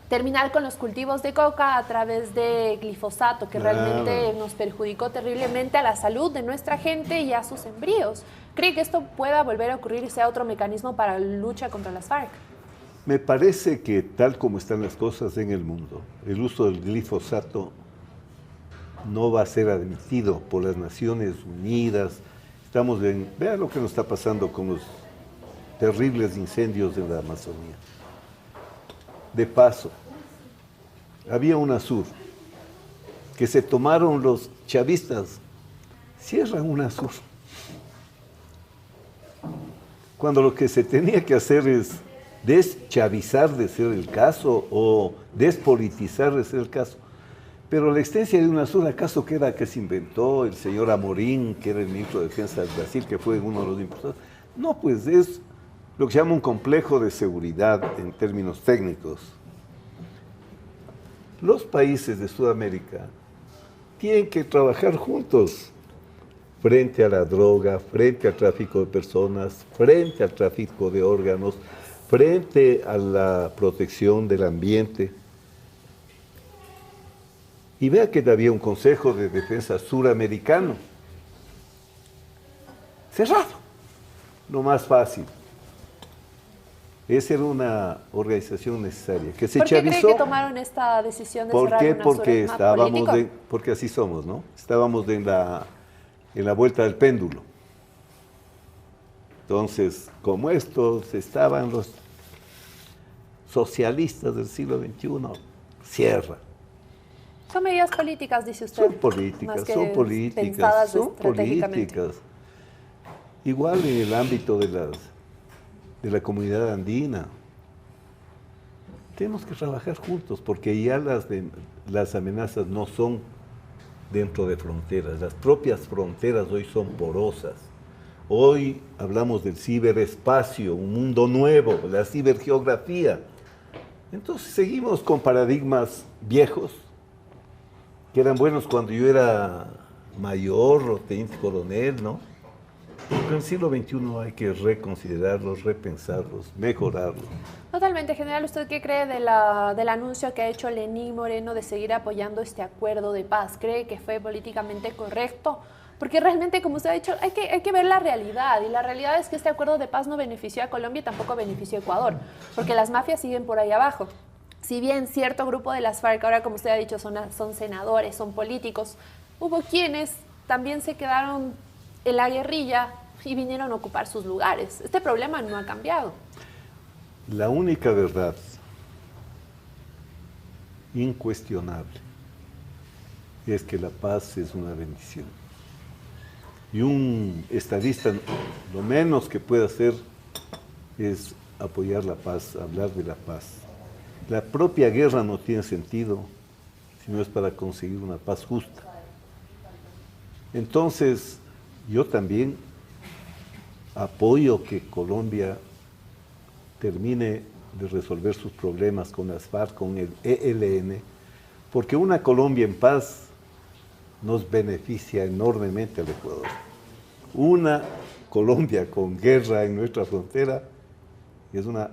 Speaker 3: terminar con los cultivos de coca a través de glifosato, que realmente nos perjudicó terriblemente a la salud de nuestra gente y a sus sembríos. ¿Cree que esto pueda volver a ocurrir y sea otro mecanismo para la lucha contra las FARC?
Speaker 4: Me parece que tal como están las cosas en el mundo, el uso del glifosato no va a ser admitido por las Naciones Unidas. Vean lo que nos está pasando con los terribles incendios de la Amazonía. De paso, había UNASUR que se tomaron los chavistas, cierran UNASUR, cuando lo que se tenía que hacer es deschavizar de ser el caso o despolitizar de ser el caso. Pero la existencia de UNASUR, ¿acaso que era que se inventó el señor Amorín, que era el ministro de Defensa del Brasil, que fue uno de los impulsores? No, pues es lo que se llama un complejo de seguridad en términos técnicos. Los países de Sudamérica tienen que trabajar juntos frente a la droga, frente al tráfico de personas, frente al tráfico de órganos, frente a la protección del ambiente. Y vea que había un Consejo de Defensa suramericano, cerrado, lo más fácil. Esa era una organización necesaria, que se chavizó.
Speaker 3: ¿Por qué cree que tomaron esta decisión de cerrar UNASUR?
Speaker 4: Porque porque así somos, ¿no? Estábamos en la vuelta del péndulo. Entonces, como estos estaban los socialistas del siglo XXI, cierra.
Speaker 3: Son medidas políticas, dice usted.
Speaker 4: Son políticas. Igual en el ámbito de la comunidad andina. Tenemos que trabajar juntos, porque ya las amenazas no son dentro de fronteras. Las propias fronteras hoy son porosas. Hoy hablamos del ciberespacio, un mundo nuevo, la cibergeografía. Entonces seguimos con paradigmas viejos, que eran buenos cuando yo era mayor o teniente coronel, ¿no? Pero en el siglo XXI hay que reconsiderarlos, repensarlos, mejorarlos.
Speaker 3: Totalmente. General, ¿usted qué cree del anuncio que ha hecho Lenín Moreno de seguir apoyando este acuerdo de paz? ¿Cree que fue políticamente correcto? Porque realmente, como usted ha dicho, hay que ver la realidad. Y la realidad es que este acuerdo de paz no benefició a Colombia y tampoco benefició a Ecuador, porque las mafias siguen por ahí abajo. Si bien cierto grupo de las FARC, ahora como usted ha dicho, son senadores, son políticos, hubo quienes también se quedaron en la guerrilla y vinieron a ocupar sus lugares. Este problema no ha cambiado.
Speaker 4: La única verdad incuestionable es que la paz es una bendición. Y un estadista lo menos que puede hacer es apoyar la paz, hablar de la paz. La propia guerra no tiene sentido si no es para conseguir una paz justa. Entonces, yo también apoyo que Colombia termine de resolver sus problemas con las FARC, con el ELN, porque una Colombia en paz nos beneficia enormemente al Ecuador. Una Colombia con guerra en nuestra frontera es una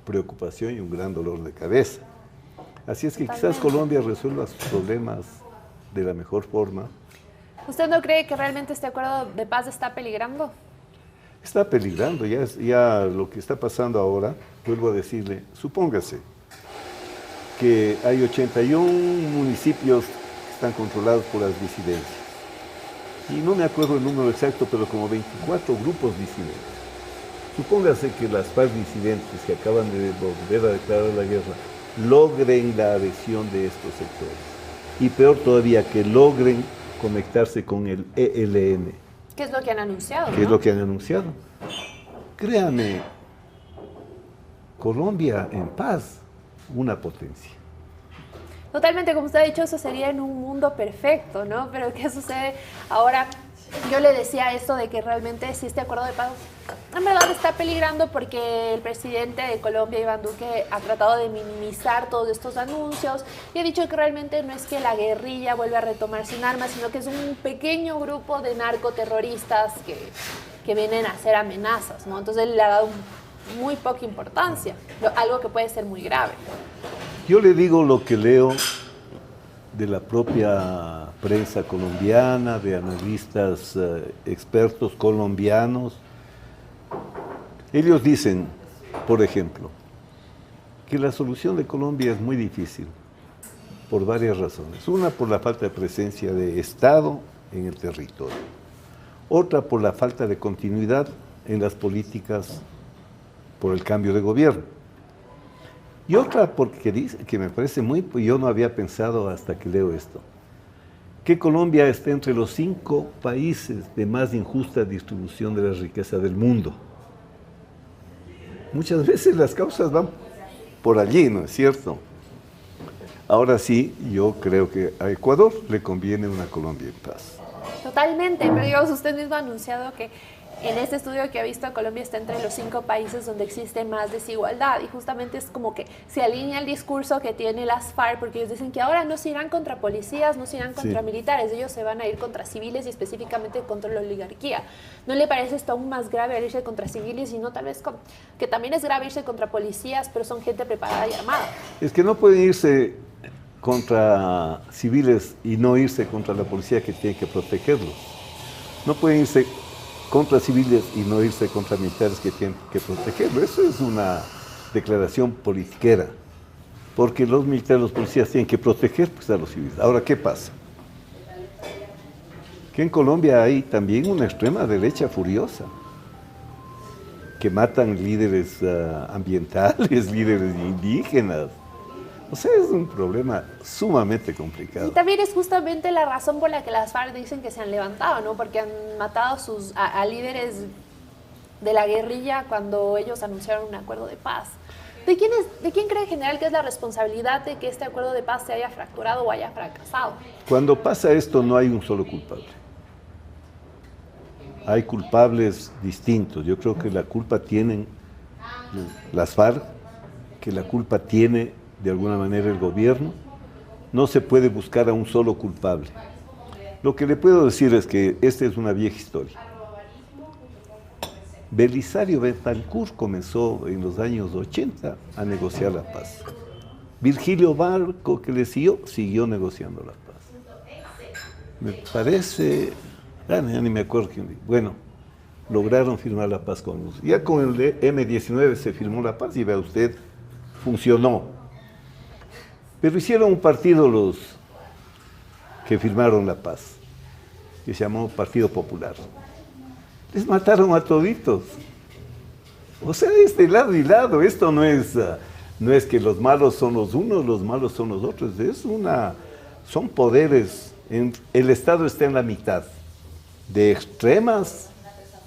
Speaker 4: preocupación y un gran dolor de cabeza. Así es que quizás Colombia resuelva sus problemas de la mejor forma.
Speaker 3: ¿Usted no cree que realmente este acuerdo de paz está peligrando?
Speaker 4: Está peligrando, ya lo que está pasando ahora, vuelvo a decirle, supóngase que hay 81 municipios que están controlados por las disidencias. Y no me acuerdo el número exacto, pero como 24 grupos disidentes. Supóngase que las FARC disidentes que acaban de volver a declarar la guerra logren la adhesión de estos sectores. Y peor todavía, que logren conectarse con el ELN.
Speaker 3: ¿Qué es lo que han anunciado?
Speaker 4: ¿Qué es lo que han anunciado? Créame, Colombia en paz, una potencia.
Speaker 3: Totalmente, como usted ha dicho, eso sería en un mundo perfecto, ¿no? Pero ¿qué sucede ahora? Yo le decía esto de que realmente si este acuerdo de paz en verdad está peligrando porque el presidente de Colombia, Iván Duque, ha tratado de minimizar todos estos anuncios y ha dicho que realmente no es que la guerrilla vuelva a retomar sin armas, sino que es un pequeño grupo de narcoterroristas que vienen a hacer amenazas, ¿no? Entonces él le ha dado muy poca importancia, algo que puede ser muy grave.
Speaker 4: Yo le digo lo que leo de la propia prensa colombiana, de analistas expertos colombianos. Ellos dicen, por ejemplo, que la solución de Colombia es muy difícil por varias razones. Una, por la falta de presencia de Estado en el territorio. Otra, por la falta de continuidad en las políticas por el cambio de gobierno. Y otra, porque dice, que me parece yo no había pensado hasta que leo esto, que Colombia está entre los 5 países de más injusta distribución de la riqueza del mundo. Muchas veces las causas van por allí, ¿no es cierto? Ahora sí, yo creo que a Ecuador le conviene una Colombia en paz.
Speaker 3: Totalmente, pero digamos, usted mismo ha anunciado que en este estudio que ha visto, Colombia está entre los 5 países donde existe más desigualdad y justamente es como que se alinea el discurso que tiene las FARC, porque ellos dicen que ahora no se irán contra policías, no se irán contra militares, ellos se van a ir contra civiles y específicamente contra la oligarquía. ¿No le parece esto aún más grave al irse contra civiles y no tal vez que también es grave irse contra policías, pero son gente preparada y armada?
Speaker 4: Es que no pueden irse contra civiles y no irse contra la policía que tiene que protegerlos. No pueden irse contra civiles y no irse contra militares que tienen que protegerlo. Eso es una declaración politiquera, porque los militares, los policías tienen que proteger pues, a los civiles. Ahora, ¿qué pasa? Que en Colombia hay también una extrema derecha furiosa, que matan líderes ambientales, líderes indígenas. O sea, es un problema sumamente complicado.
Speaker 3: Y también es justamente la razón por la que las FARC dicen que se han levantado, ¿no? Porque han matado a líderes de la guerrilla cuando ellos anunciaron un acuerdo de paz. ¿De quién cree en general que es la responsabilidad de que este acuerdo de paz se haya fracturado o haya fracasado?
Speaker 4: Cuando pasa esto no hay un solo culpable. Hay culpables distintos. Yo creo que la culpa tienen las FARC, que la culpa tiene de alguna manera el gobierno. No se puede buscar a un solo culpable. Lo que le puedo decir es que esta es una vieja historia. Belisario Betancur comenzó en los años 80 a negociar la paz. Virgilio Barco, que le siguió negociando la paz. Me parece, ya ni me acuerdo quién. Bueno, lograron firmar la paz con los. Ya con el M-19 se firmó la paz y vea usted, funcionó. Pero hicieron un partido los que firmaron la paz, que se llamó Partido Popular. Les mataron a toditos. O sea, de este lado y lado, esto no es No es que los malos son los unos, los malos son los otros. Son poderes. El Estado está en la mitad, de extremas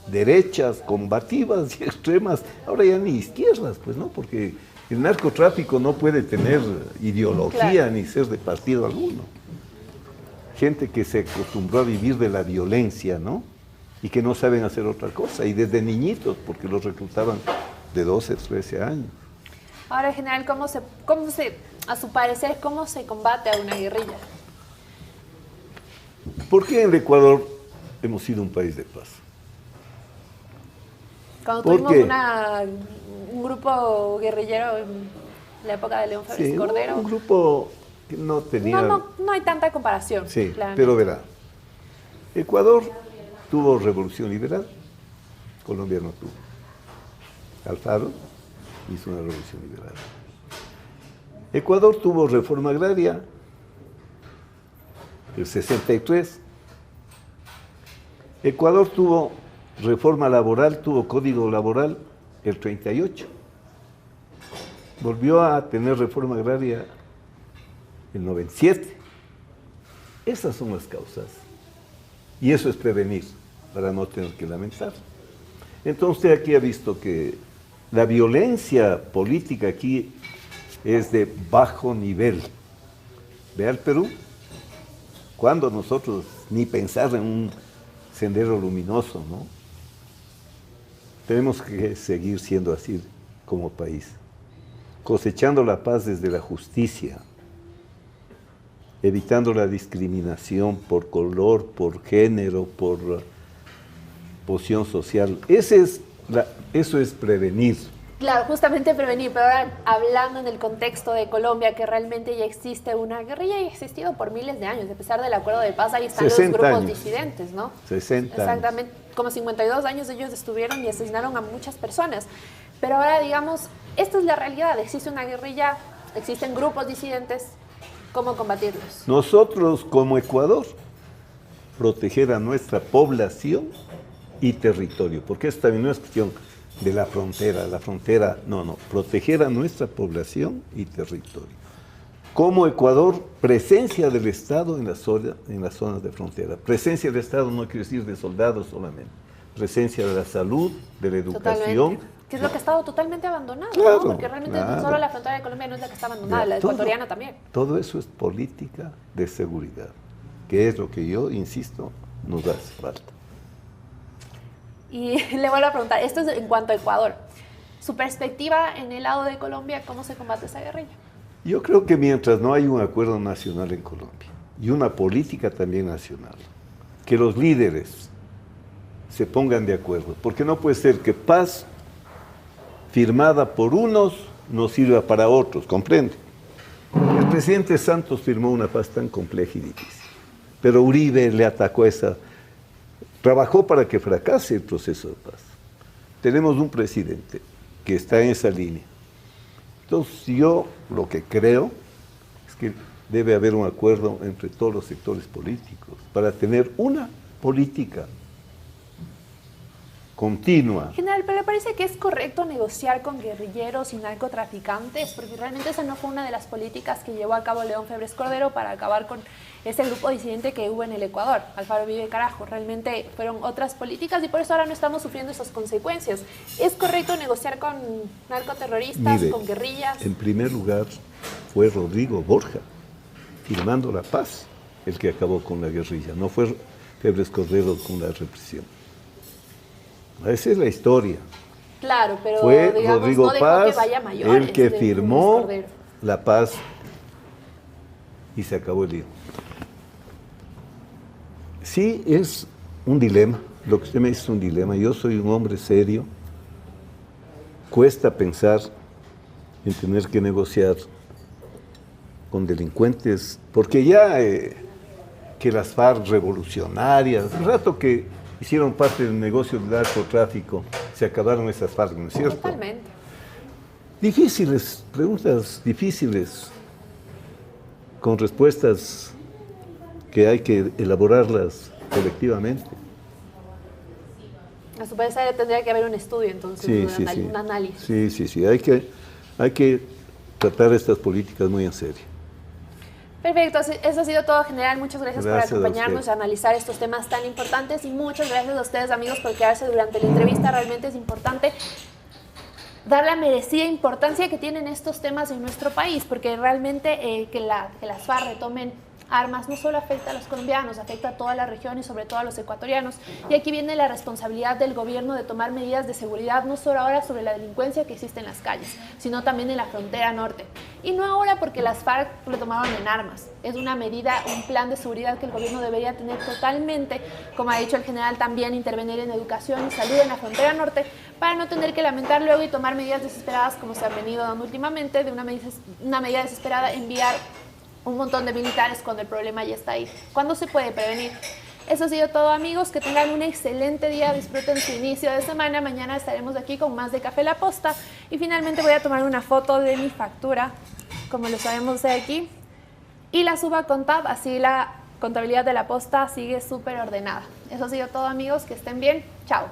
Speaker 4: derechas combativas y extremas, ahora ya ni izquierdas, pues no, porque el narcotráfico no puede tener ideología, claro, ni ser de partido alguno. Gente que se acostumbró a vivir de la violencia, ¿no? Y que no saben hacer otra cosa, y desde niñitos, porque los reclutaban de 12, 13 años.
Speaker 3: Ahora, general, a su parecer, ¿cómo se combate a una guerrilla?
Speaker 4: ¿Por qué en el Ecuador hemos sido un país de paz?
Speaker 3: Cuando tuvimos un grupo guerrillero en la época de León Febres Cordero.
Speaker 4: Un grupo que no tenía...
Speaker 3: No hay tanta comparación.
Speaker 4: Sí, claramente. Pero verá, Ecuador tuvo revolución liberal, Colombia no tuvo. Alfaro hizo una revolución liberal. Ecuador tuvo reforma agraria, el 63. Ecuador tuvo reforma laboral, tuvo código laboral el 38. Volvió a tener reforma agraria el 97. Esas son las causas. Y eso es prevenir, para no tener que lamentar. Entonces usted aquí ha visto que la violencia política aquí es de bajo nivel. Ve al Perú, cuando nosotros ni pensar en un sendero luminoso, ¿no? Tenemos que seguir siendo así como país, cosechando la paz desde la justicia, evitando la discriminación por color, por género, por posición social. Eso es prevenir.
Speaker 3: Claro, justamente prevenir, pero ahora hablando en el contexto de Colombia, que realmente ya existe una guerrilla y ha existido por miles de años, a pesar del acuerdo de paz, ahí están los grupos disidentes, ¿no?
Speaker 4: 60
Speaker 3: Exactamente, como 52 años ellos estuvieron y asesinaron a muchas personas. Pero ahora, digamos, esta es la realidad, existe una guerrilla, existen grupos disidentes, ¿cómo combatirlos?
Speaker 4: Nosotros como Ecuador, proteger a nuestra población y territorio, porque esta también no es cuestión de la frontera, no, proteger a nuestra población y territorio. Como Ecuador, presencia del Estado en las zonas de frontera. Presencia del Estado no quiere decir de soldados solamente, presencia de la salud, de la educación.
Speaker 3: Totalmente. Que es lo que ha estado totalmente abandonado,
Speaker 4: claro,
Speaker 3: ¿no? Porque realmente no solo la frontera de Colombia no es la que está abandonada, la ecuatoriana también.
Speaker 4: Todo eso es política de seguridad, que es lo que yo insisto, nos hace falta.
Speaker 3: Y le vuelvo a preguntar, esto es en cuanto a Ecuador. Su perspectiva en el lado de Colombia, ¿cómo se combate esa guerrilla?
Speaker 4: Yo creo que mientras no hay un acuerdo nacional en Colombia y una política también nacional, que los líderes se pongan de acuerdo, porque no puede ser que paz firmada por unos no sirva para otros, ¿comprende? El presidente Santos firmó una paz tan compleja y difícil, pero Uribe le atacó trabajó para que fracase el proceso de paz. Tenemos un presidente que está en esa línea. Entonces yo lo que creo es que debe haber un acuerdo entre todos los sectores políticos para tener una política continua.
Speaker 3: General, pero ¿le parece que es correcto negociar con guerrilleros y narcotraficantes? Porque realmente esa no fue una de las políticas que llevó a cabo León Febres Cordero para acabar con ese grupo disidente que hubo en el Ecuador. Alfaro Uribe Carajo. Realmente fueron otras políticas y por eso ahora no estamos sufriendo esas consecuencias. ¿Es correcto negociar con narcoterroristas, con guerrillas?
Speaker 4: En primer lugar, fue Rodrigo Borja, firmando la paz, el que acabó con la guerrilla. No fue Febres Cordero con la represión. Esa es la historia.
Speaker 3: Claro, pero
Speaker 4: fue
Speaker 3: digamos,
Speaker 4: Rodrigo
Speaker 3: no dejó
Speaker 4: Paz
Speaker 3: que vaya mayores,
Speaker 4: el que firmó la paz y se acabó el lío. Sí, es un dilema. Lo que usted me dice es un dilema. Yo soy un hombre serio. Cuesta pensar en tener que negociar con delincuentes, porque ya que las FARC revolucionarias, el rato que hicieron parte del negocio del narcotráfico, se acabaron esas FARC, ¿no es cierto?
Speaker 3: Totalmente.
Speaker 4: Difíciles, preguntas difíciles, con respuestas que hay que elaborarlas colectivamente.
Speaker 3: A su parecer tendría que haber un estudio entonces, un análisis.
Speaker 4: Sí, hay que tratar estas políticas muy en serio.
Speaker 3: Perfecto, eso ha sido todo, general. Muchas gracias por acompañarnos
Speaker 4: a
Speaker 3: a analizar estos temas tan importantes y muchas gracias a ustedes, amigos, por quedarse durante la entrevista. Realmente es importante dar la merecida importancia que tienen estos temas en nuestro país, porque realmente que las FARC retomen armas no solo afecta a los colombianos, afecta a toda la región y sobre todo a los ecuatorianos. Y aquí viene la responsabilidad del gobierno de tomar medidas de seguridad, no solo ahora sobre la delincuencia que existe en las calles, sino también en la frontera norte. Y no ahora porque las FARC lo tomaron en armas. Es una medida, un plan de seguridad que el gobierno debería tener totalmente, como ha dicho el general, también intervenir en educación y salud en la frontera norte, para no tener que lamentar luego y tomar medidas desesperadas como se han venido dando últimamente, de una medida desesperada, enviar un montón de militares cuando el problema ya está ahí. ¿Cuándo se puede prevenir? Eso ha sido todo, amigos. Que tengan un excelente día. Disfruten su inicio de semana. Mañana estaremos aquí con más de Café La Posta. Y finalmente voy a tomar una foto de mi factura, como lo sabemos hacer aquí. Y la subo a Contab, así la contabilidad de La Posta sigue súper ordenada. Eso ha sido todo, amigos. Que estén bien. Chao.